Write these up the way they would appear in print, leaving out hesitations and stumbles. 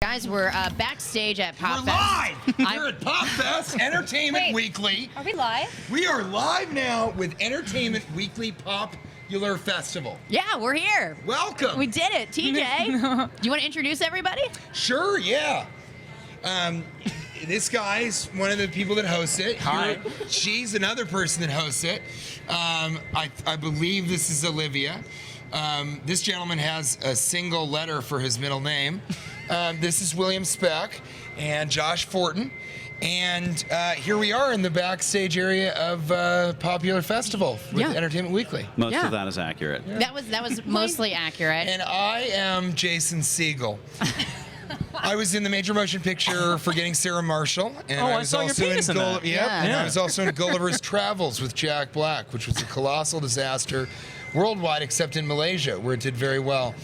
Guys, we're backstage at PopFest. We're live! We're at PopFest Entertainment Weekly. Are we live? We are live now with Entertainment Weekly Popular Festival. Yeah, we're here. Welcome. We did it. TJ, do you want to introduce everybody? Sure, yeah. This guy's one of the people that hosts it. Hi. She's another person that hosts it. I believe this is Olivia. This gentleman has a single letter for his middle name. This is William Speck and Josh Fortin. And here we are in the backstage area of Popular Festival with Entertainment Weekly. Most of that is accurate. Yeah. That was mostly accurate. And I am Jason Segel. I was in the major motion picture Forgetting Sarah Marshall, and Oh, I I was saw your also penis in that. and Yeah. I was also in Gulliver's Travels with Jack Black, which was a colossal disaster worldwide, except in Malaysia, where it did very well.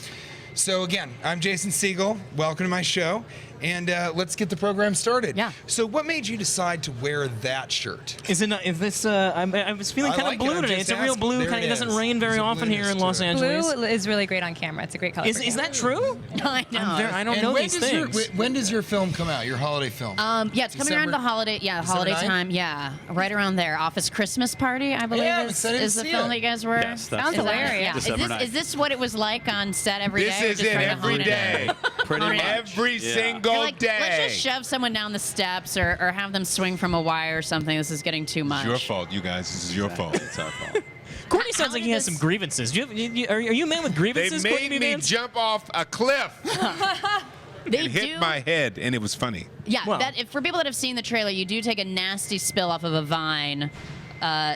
So again, I'm Jason Segel. Welcome to my show, and let's get the program started. Yeah. So, what made you decide to wear that shirt? Is it not? Is this? I was feeling I kind like of it. blue I'm today. just It's a real asking. blue There kind. it It doesn't is. rain very There's a often here in blueness Los to it. Angeles. Blue is really great on camera. It's a great color. Is that true? I know. I don't And know when these does things. when does your film come out? Your holiday film? Yeah, it's coming around December- the holiday. Yeah, December holiday 9th? time. Yeah, right around there. Office Christmas Party, I believe, Yeah, I'm is excited to the see film it. that you guys were. Yes, that's Sounds Is that- hilarious. yeah. December 9th. Is this what it was like on set every day? This or is just it during the every holiday? day. Pretty much. Every Yeah. single You're like, day. let's just shove someone down the steps or have them swing from a wire or something. This is getting too much. It's your fault, you guys. This is your fault. It's our fault. Courtney sounds like he has some grievances. Are you a man with They grievances? made me jump off a cliff They and hit do. my head, and it was funny. Yeah, Well- for people that have seen the trailer, you do take a nasty spill off of a vine,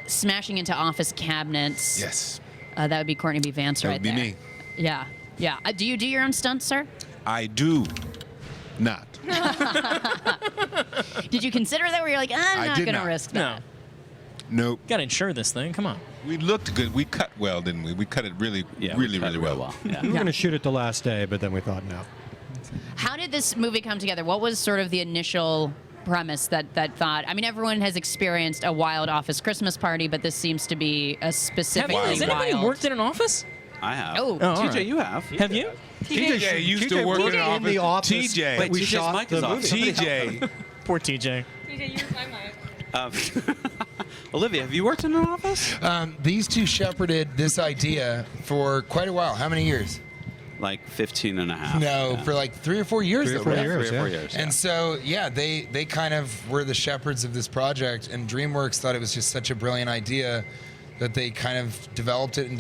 smashing into office cabinets. Yes, That would be Courtney B. Vance that right would be there. me. Yeah, yeah. Do you do your own stunts, sir? I do not. Did you consider that where you're like, I'm I not did going to not. risk No. that? Nope. Got to insure this thing. Come on. We looked good. We cut well, didn't we? We cut it really, really well. Yeah. We were going to shoot it the last day, but then we thought no. How did this movie come together? What was sort of the initial premise that thought? I mean, everyone has experienced a wild office Christmas party, but this seems to be a specifically Has anybody wild. worked in an office? I have. Oh. Oh, all TJ, right. you have. Have you? TJ used to work worked in an in the office. TJ. but we TJ's shot mic the is off. movie. TJ. Poor TJ. Olivia, have you worked in an office? These two shepherded this idea for quite a while. How many years? Like 15 and a half. No, yeah. for like 3 or 4 years. 3 or though, 4 right? years. 3 or 4 yeah. years. And so, yeah, they kind of were the shepherds of this project, and DreamWorks thought it was just such a brilliant idea that they kind of developed it, and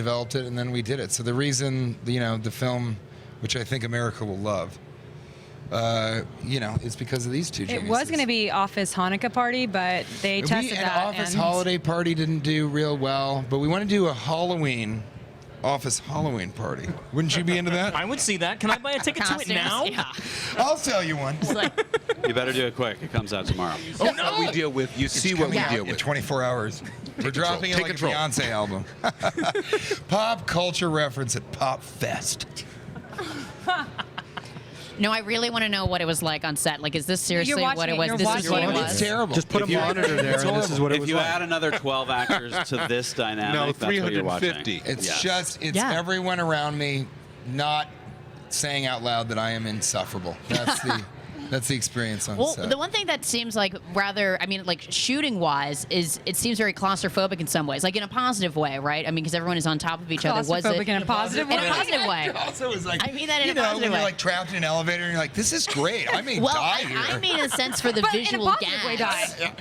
then we did it. So the reason, the film, which I think America will love, is because of these two It geniuses. was going to be Office Hanukkah party, but they tested An that. office and holiday party didn't do real well, but we want to do a office Halloween party. Wouldn't you be into that? I would see that. Can I buy a ticket to it Costumes? now? Yeah. I'll sell you one. It's like, You better do it quick. It comes out tomorrow. Oh, no. We deal with. You see what we Coming deal out in with. 24 hours. We're dropping it Take like control. a Beyonce album. Pop culture reference at PopFest. no, I really want to know what it was like on set. Like, is this seriously watching what it it, was? you're This is what it watching it. was. It's terrible. Just put a If you- monitor there, and this is what it If was you like. add another 12 actors to this dynamic, No, that's what you're watching. 350. It's Yes. just, it's Yeah. everyone around me not saying out loud that I am insufferable. That's the experience on Well, set. the one thing that seems like rather, I mean, like shooting wise, is it seems very claustrophobic in some ways, like in a positive way, right? I mean, because everyone is on top of each other. Was it Claustrophobic in a positive in way. a positive way? also was like, I mean that in a when positive way. you're like trapped in an elevator and you're like, this is great. I may Well, die here. I mean, in a sense, for the But in a visual positive way, gags. die.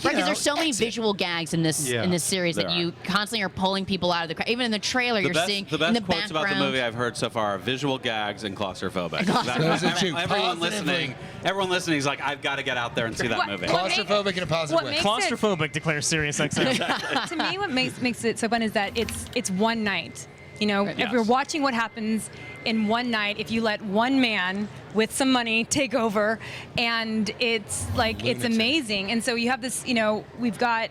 Right, because there's so many visual gags in this series there that you constantly are pulling people out of the crowd. Even in the trailer, you're seeing The best in the quotes background. about the movie I've heard so far are visual gags and claustrophobic. Those are two. Everyone listening is like, I've got to get out there and see that What- movie. what- Claustrophobic in a positive what way. makes Claustrophobic, declares Sirius XM. To me, what makes it so fun is that it's one night. If Yes. you're watching what happens in one night, if you let one man with some money take over, and it's like it's Lunatic. amazing. And so you have this, we've got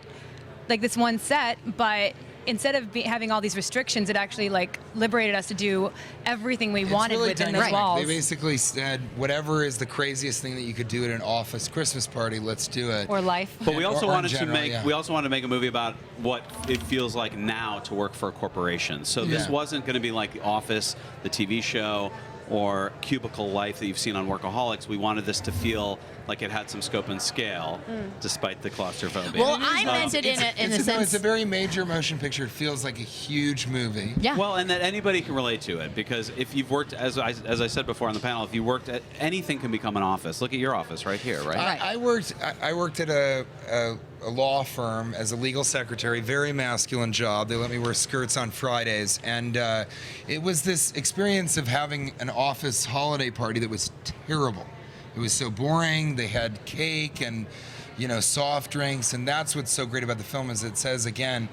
like this one set, but instead of having all these restrictions, it actually like liberated us to do everything we wanted really within those dynamic. walls. They basically said, whatever is the craziest thing that you could do at an office Christmas party, let's do it. or life. But we also Or in wanted general, to make yeah. we also wanted to make a movie about what it feels like now to work for a corporation. So this Yeah. wasn't going to be like The Office, the TV show, or cubicle life that you've seen on Workaholics. We wanted this to feel like it had some scope and scale, despite the claustrophobia. Well, I meant it in a sense. It's a very major motion picture. It feels like a huge movie. Yeah. Well, and that anybody can relate to it, because if you've worked, as I said before on the panel, if you worked at anything can become an office. Look at your office right here, right? Right. I worked at a law firm as a legal secretary, very masculine job. They let me wear skirts on Fridays, and it was this experience of having an office holiday party that was terrible. It was so boring. They had cake and, soft drinks, and that's what's so great about the film is it says again,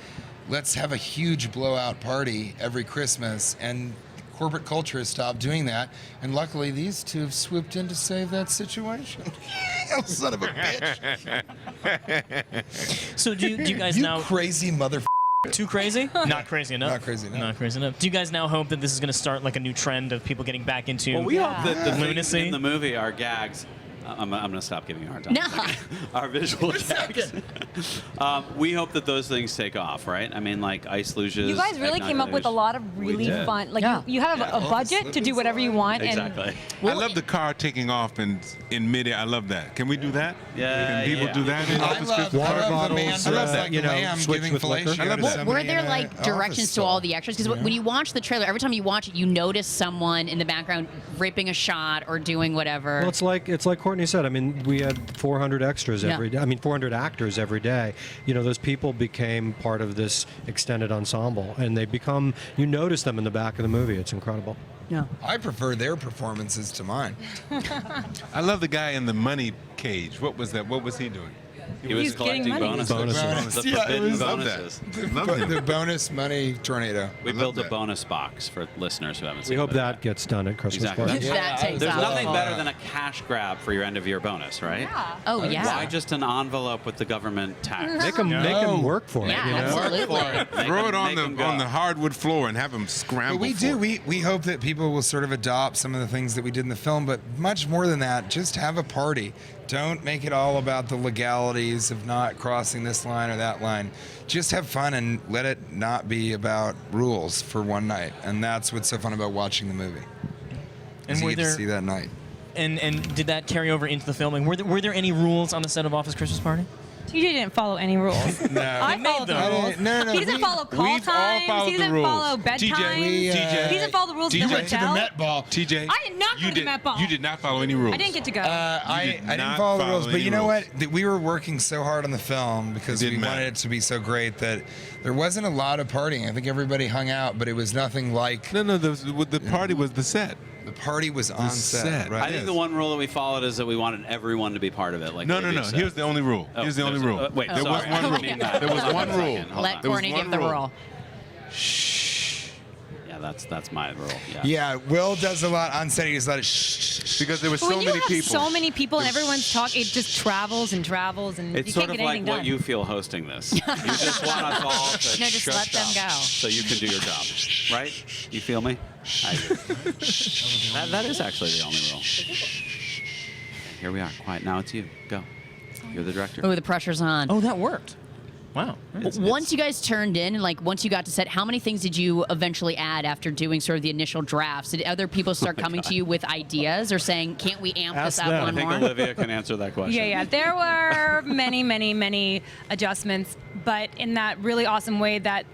let's have a huge blowout party every Christmas, and corporate culture has stopped doing that, and luckily these two have swooped in to save that situation. Oh, son of a bitch! So do you guys You now crazy mother. too crazy? Not crazy enough. Not crazy enough. Not crazy enough. Do you guys now hope that this is going to start like a new trend of people getting back into? Well, we hope that the things lunacy in the movie are gags. I'm going to stop giving you a hard time. No. Our visual gags. We hope that those things take off, right? I mean, like ice luges. You guys really came up with a lot of really did. fun. Like Yeah. you have a budget to do whatever you want. Exactly. I love the car taking off in midair. I love that. Can we do that? Yeah, Can people yeah. do that in I Office love, Christmas I party? love the bottles, man dressed like lamb switch giving with liquor. fellatio I love to that. somebody Were in there an like office directions to stall. all the extras? Because when you watch the trailer, every time you watch it, you notice someone in the background ripping a shot or doing whatever. Well, it's like Courtney said. I mean, we had 400 extras Yeah. every day. I mean, 400 actors every day. Those people became part of this extended ensemble, and they become. You notice them in the back of the movie. It's incredible. Yeah. I prefer their performances to mine. I love the guy in the money cage. What was that? What was he doing? He was He's getting collecting money. bonuses. Bonuses. The Yeah, it forbidden was- Love bonuses. that. Love him. The bonus money tornado. We I love built a that. bonus box for listeners who haven't We seen hope it. that gets done at Christmas Exactly. party. Yeah, That takes There's off. nothing Oh, better yeah. than a cash grab for your end of year bonus, right? Oh, yeah. Why just an envelope with the government tax? Make them work for it. Yeah, you know? absolutely. Throw it Make them go. on the hardwood floor and have them scramble. But we for do. it. We hope that people will sort of adopt some of the things that we did in the film, but much more than that, just have a party. Don't make it all about the legalities of not crossing this line or that line. Just have fun and let it not be about rules for one night. And that's what's so fun about watching the movie. And is you were get to there see that night. and did that carry over into the filming? Were there any rules on the set of Office Christmas Party? TJ didn't follow any rules. No. I followed the them. rules. No. He doesn't follow call we've all times. followed He the doesn't rules. follow bedtime. TJ, He doesn't follow the rules of TJ. the went to the hotel. Met Ball. TJ, I did not go to the Met Ball. You did not follow any rules. I didn't get to go. I did didn't not follow the rules, follow but any you know rules. what? We were working so hard on the film because It we didn't wanted matter. it to be so great that there wasn't a lot of partying. I think everybody hung out, but it was nothing like No, the party was the set. the party was on set. set. Right? I think the one rule that we followed is that we wanted everyone to be part of it. Like No. AB said. Here's the only rule. Oh, Here's the only there's- rule. wait, there was sorry. one I rule. mean that. There was Hold on one a rule. second. Hold Let on. There was Courtney one give the rule. rule. Yeah, that's my rule. Yeah. Yeah, Will does a lot on set. He just let it shh. Because there were But so when you many have people. so many people and everyone's talking, it just travels and travels, and It's you sort can't of get like anything what done. you feel hosting this. You just want us all to No, just shut let them up go. so you can do your job, right? You feel me? I do. that is actually the only rule. Here we are. Quiet. Now it's you. Go. You're the director. Oh, the pressure's on. Oh, that worked. Wow. Once you guys turned in, like once you got to set, how many things did you eventually add after doing sort of the initial drafts? Did other people start coming to you with ideas or saying, "Can't we amp Ask this up them. I one think more"? Olivia can answer that question. Yeah. There were many adjustments, but in that really awesome way that,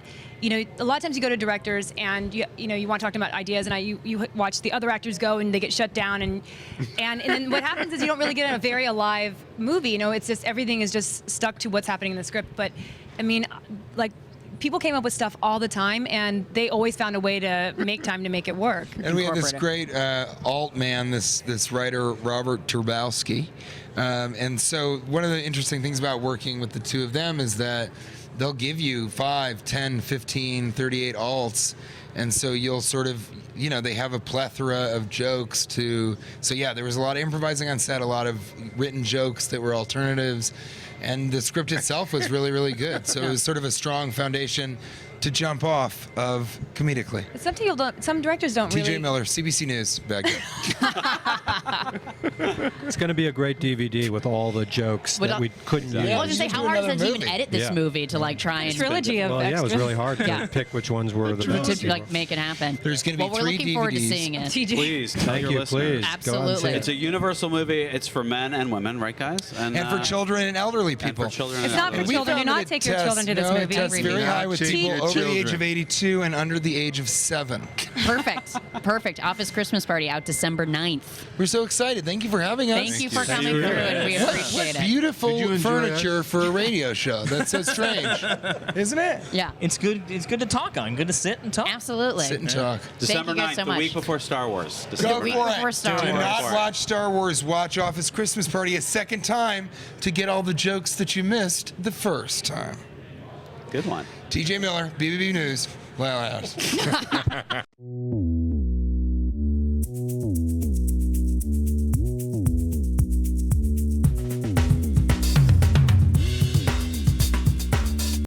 a lot of times you go to directors and you want to talk to them about ideas, and you watch the other actors go and they get shut down, and then what happens is you don't really get a very alive movie. It's just everything is just stuck to what's happening in the script. But I mean, like, people came up with stuff all the time, and they always found a way to make time to make it work. And we had this Incorporate great alt man, this writer, Robert Turbowski. And so one of the interesting things about working with the two of them is that they'll give you 5, 10, 15, 38 alts. And so you'll sort of, they have a plethora of jokes to. So yeah, there was a lot of improvising on set, a lot of written jokes that were alternatives. And the script itself was really, really good. So it was sort of a strong foundation to jump off of comedically. Some directors don't TJ really. Miller, CBC News, back there. It's going to be a great DVD with all the jokes With that all- we couldn't use. Well, I was gonna say, just how do hard is another it to even movie. edit this Yeah. movie to like try and Trilogy of Well, yeah, it was extras. really hard to Yeah. pick which ones were the best. to like make it happen. There's gonna be well, we're 3 looking forward to DVDs. seeing it. TJ. Please tell Thank your you, listeners. please. Go out and see Absolutely. it. It's a universal movie. It's for men and women, right, guys? And for children and elderly people. And for children. It's and not for elderly. We children. Do found not that it take your tests- children to this no, movie. It tests very Really. high with Take people your over the age children. of 82 and under the age of 7. Perfect. Perfect. Office Christmas Party out December 9th. We're so excited. Thank you for having us. Thank you for Thank coming you. through, and we appreciate it. Beautiful Did you enjoy furniture for a radio show. That's so strange, isn't it? Yeah. It's good. It's good to talk on. Good to sit and talk. Absolutely. Sit and talk. December Thank you guys 9th, so the much. week before Star Wars. Go December week for 9th. before it. Star Do Wars. not Go for it. watch Star Wars. Watch Office Christmas Party a second time to get all the jokes that you missed the first time. Good one. TJ Miller, BBB News. Well,